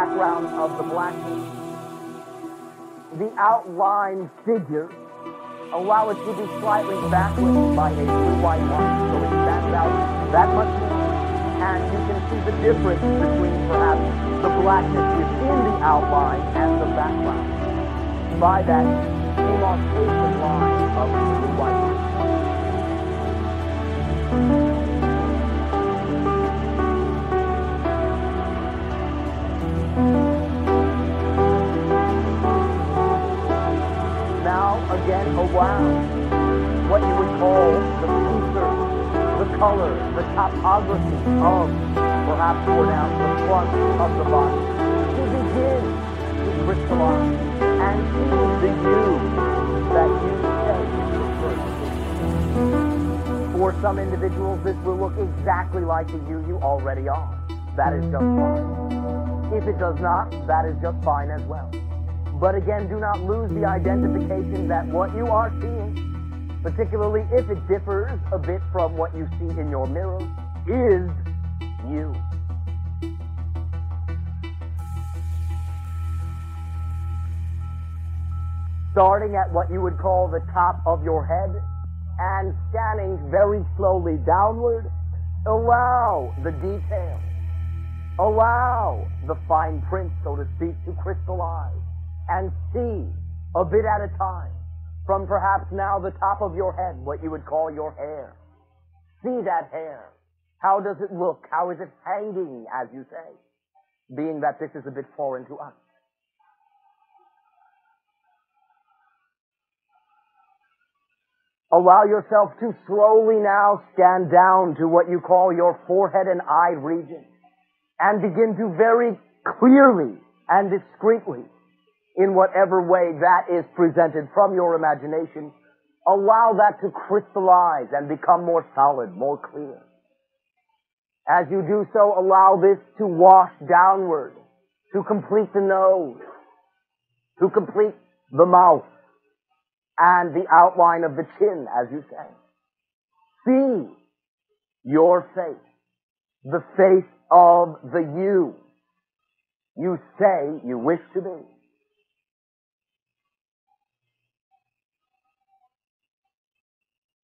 background of the blackness, the outline figure, allow it to be slightly backlit by a blue-white light so it stands out that much more. And you can see the difference between perhaps the blackness within the outline and the background by that demarcation line of blue-white light. Now, again, around what you would call the features, the color, the topography of, perhaps more down the front of the body, to begin to crystallize and see the you that you say you prefer to be. For some individuals, this will look exactly like the you already are. That is just fine. If it does not, that is just fine as well. But again, do not lose the identification that what you are seeing, particularly if it differs a bit from what you see in your mirror, is you. Starting at what you would call the top of your head and scanning very slowly downward, allow the detail, allow the fine print, so to speak, to crystallize. And see, a bit at a time, from perhaps now the top of your head, what you would call your hair. See that hair. How does it look? How is it hanging, as you say? Being that this is a bit foreign to us. Allow yourself to slowly now scan down to what you call your forehead and eye region, and begin to very clearly and discreetly, in whatever way that is presented from your imagination, allow that to crystallize and become more solid, more clear. As you do so, allow this to wash downward, to complete the nose, to complete the mouth, and the outline of the chin, as you say. See your face, the face of the you say you wish to be.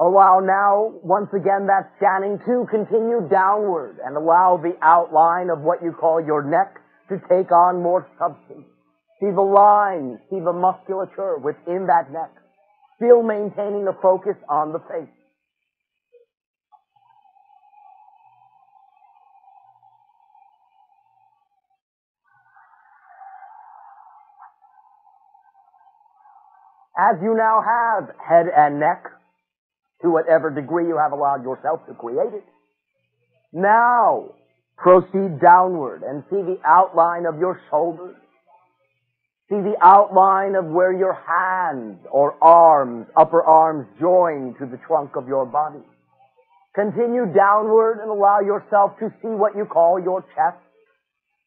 Allow now, once again, that scanning to continue downward and allow the outline of what you call your neck to take on more substance. See the lines, see the musculature within that neck, still maintaining the focus on the face. As you now have head and neck, to whatever degree you have allowed yourself to create it, now proceed downward and see the outline of your shoulders. See the outline of where your hands or arms, upper arms, join to the trunk of your body. Continue downward and allow yourself to see what you call your chest,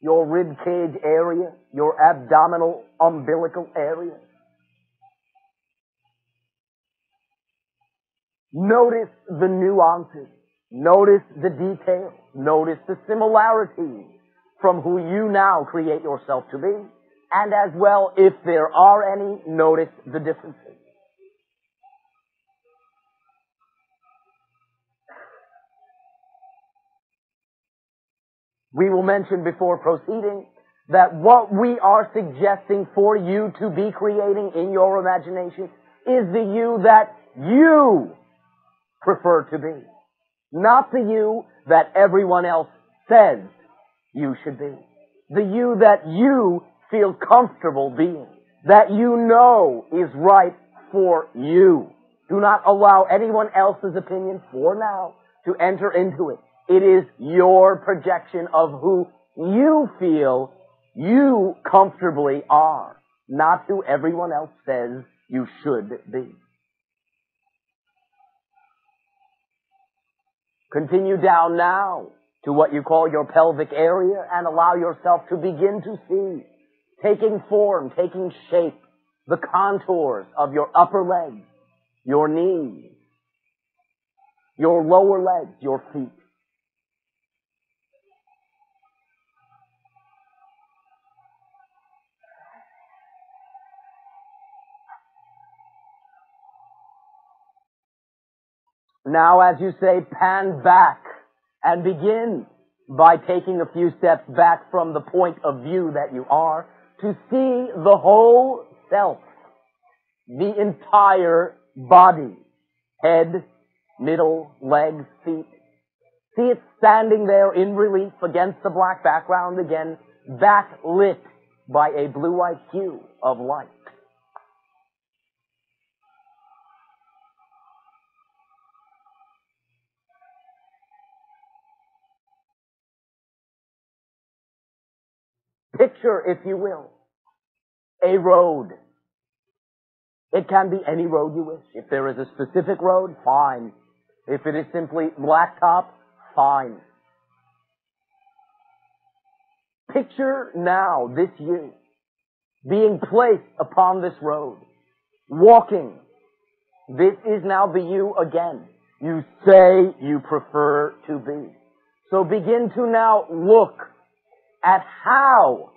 your rib cage area, your abdominal umbilical area. Notice the nuances. Notice the details. Notice the similarities from who you now create yourself to be. And as well, if there are any, notice the differences. We will mention before proceeding that what we are suggesting for you to be creating in your imagination is the you that you prefer to be, not the you that everyone else says you should be. The you that you feel comfortable being, that you know is right for you. Do not allow anyone else's opinion for now to enter into it. It is your projection of who you feel you comfortably are, not who everyone else says you should be. Continue down now to what you call your pelvic area and allow yourself to begin to see, taking form, taking shape, the contours of your upper legs, your knees, your lower legs, your feet. Now, as you say, pan back and begin by taking a few steps back from the point of view that you are to see the whole self, the entire body, head, middle, legs, feet. See it standing there in relief against the black background again, backlit by a blue-white hue of light. Picture, if you will, a road. It can be any road you wish. If there is a specific road, fine. If it is simply blacktop, fine. Picture now this you being placed upon this road, walking. This is now the you again. You say you prefer to be. So begin to now look at how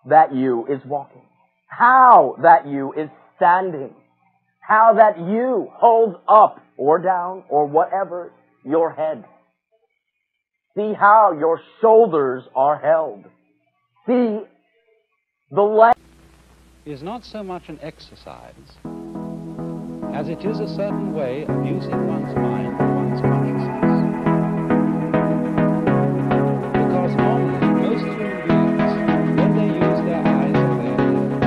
that you is walking, how that you is standing, how that you holds up or down or whatever your head. See how your shoulders are held. See the leg is not so much an exercise as it is a certain way of using one's mind and one's consciousness. Because normally, most human beings, when they use their eyes or their ears,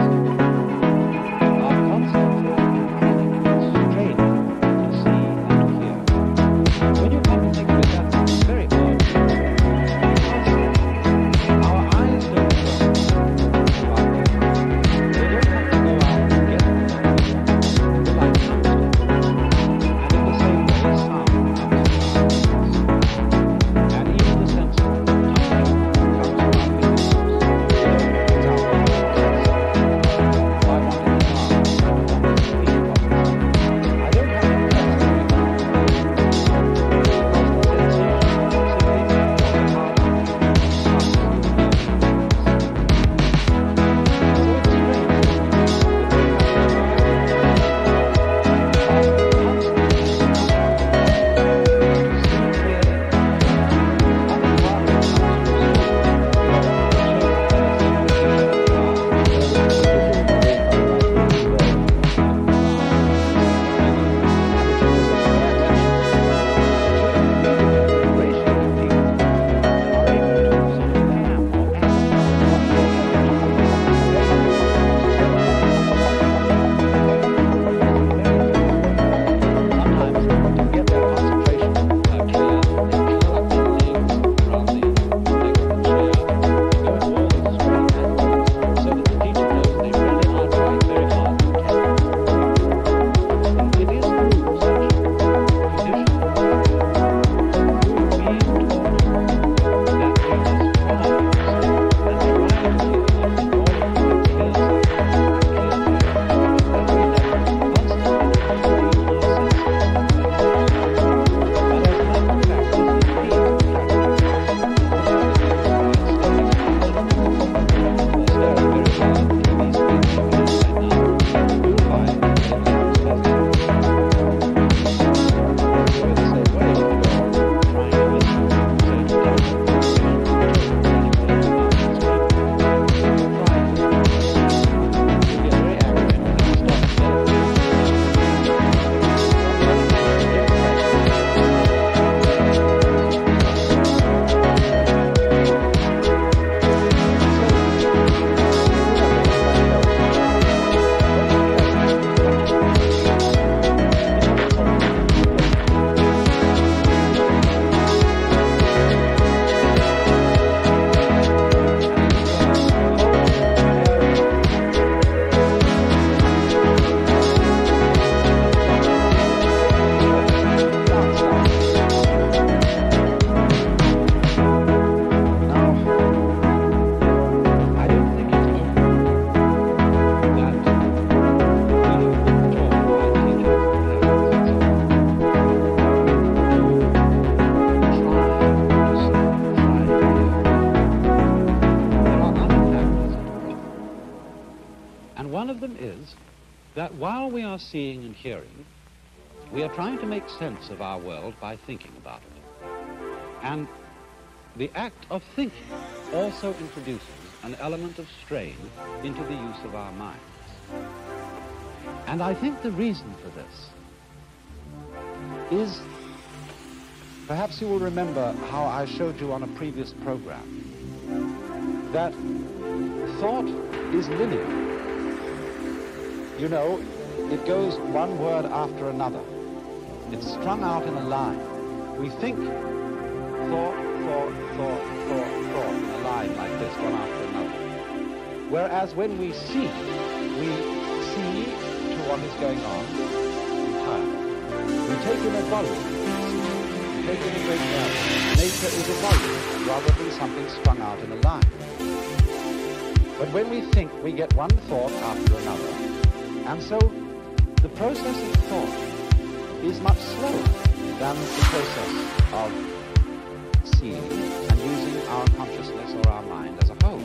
are concentrating and straining to see and hear. When you come to think of it, that's very odd. Because our eyes don't work. They don't have to go out and get the light comes to them. And in the same way, sound comes to our ears. And even the sense of touch comes to our fingers. It's our own sense. If I wanted to laugh, I wanted to speak properly, I don't have to press very hard. Because the sensation simply makes my heart And one of them is that while we are seeing and hearing, We are trying to make sense of our world by thinking about it. And the act of thinking also introduces an element of strain into the use of our minds. And I think the reason for this is, perhaps you will remember how I showed you on a previous program, that thought is linear. You know, it goes one word after another. It's strung out in a line. We think thought, in a line like this, one after another. Whereas when we see to what is going on entirely. We take in a volume. We take in a great volume. Nature is a volume rather than something strung out in a line. But when we think, we get one thought after another. And so the process of thought is much slower than the process of seeing and using our consciousness or our mind as a whole.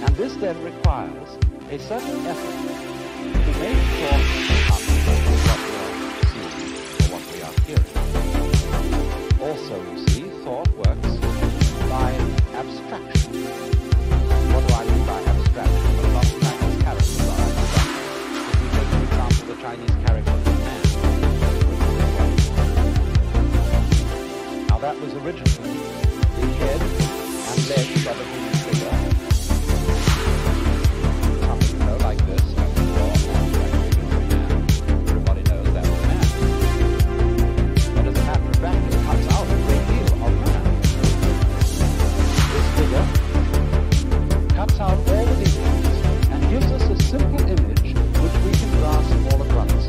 And this then requires a certain effort to make thought up with what we are seeing or what we are hearing. Also, you see, thought works by abstraction. What do I mean by abstraction? Well, a lot of Chinese characters are abstract. If we take, for example, the Chinese character man. Now, that was originally the head and legs of a human figure. Something, you know, like this. Everybody knows that's a man. But as a matter of fact, it cuts out a great deal of man. This figure cuts out all the details and gives us a simple image which we can grasp all at once.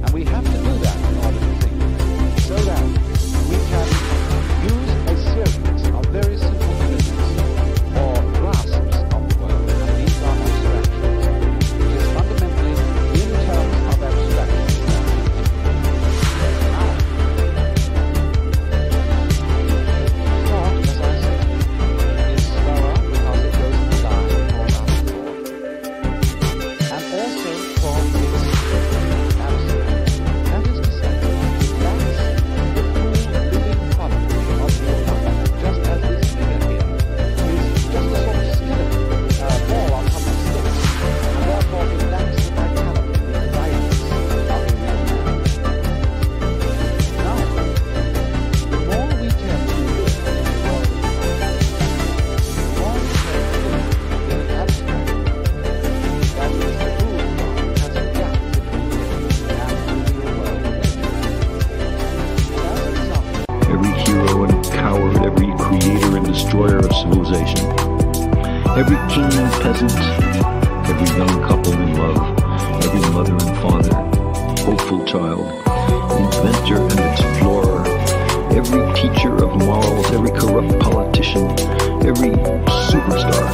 And we have to do that in order to think, so that we can use a series of very simple images or grasps of the world. And these are abstractions. It is fundamentally in terms of abstractions. Now, thought, as I said, is slower because it goes in a line or out of thought. And also thought is abstract. That is to say, that's the full living quality of your life, just as this figure here is just a sort of skeleton, ball on top of sticks, and therefore it lacks the vitality, the violence of a real man. Now, the more we tend to live in the world of life, the more we tend to live in an abstract world. That is, the real world has a gap between it and the real world of nature. As an example, Every hero and coward, every creator and destroyer of civilization, every king and peasant, every young couple in love, every mother and father, hopeful child, inventor and explorer, every teacher of morals, every corrupt politician, every superstar,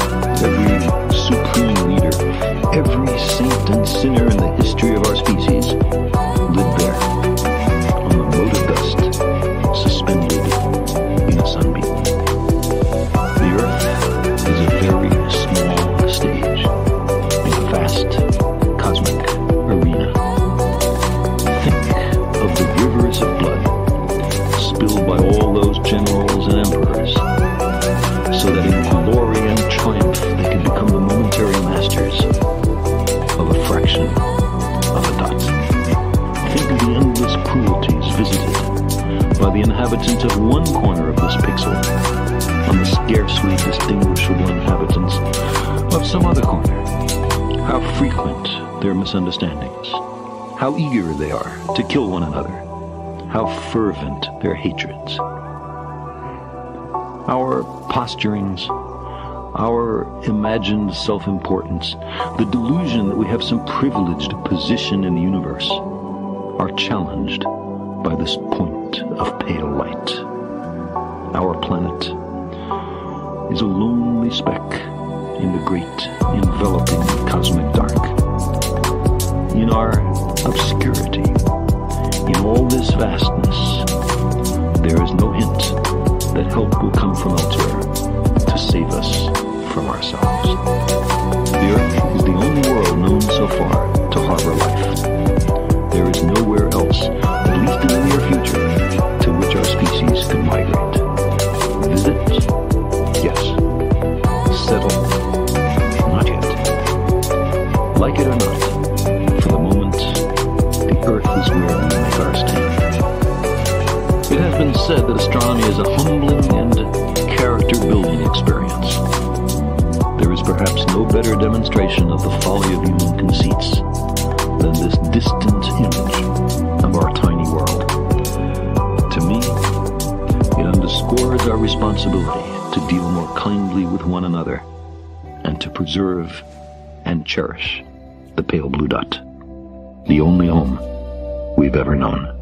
every supreme leader, every saint and sinner in the history of our species lived there, on the mote of dust, suspended in a sunbeam. The Earth is a very small stage in a vast cosmic arena. Think of the rivers of blood spilled by all those generals and emperors, so that in glory and triumph they could become the momentary masters of a fraction of a dot. Think of the endless cruelties visited by the inhabitants of one corner of this pixel on the scarcely distinguishable inhabitants of some other corner. How frequent their misunderstandings, how eager they are to kill one another, how fervent their hatreds. Our posturings, our imagined self-importance, the delusion that we have some privileged position in the universe, are challenged by this point of pale light. Our planet is a lonely speck in the great enveloping cosmic dark. In our obscurity, in all this vastness, there is no hint that help will come from elsewhere to save us from ourselves. The Earth is the only world known so far to harbor life. There is nowhere else been said that astronomy is a humbling and character-building experience. There is perhaps no better demonstration of the folly of human conceits than this distant image of our tiny world. To me, it underscores our responsibility to deal more kindly with one another and to preserve and cherish the pale blue dot, the only home we've ever known.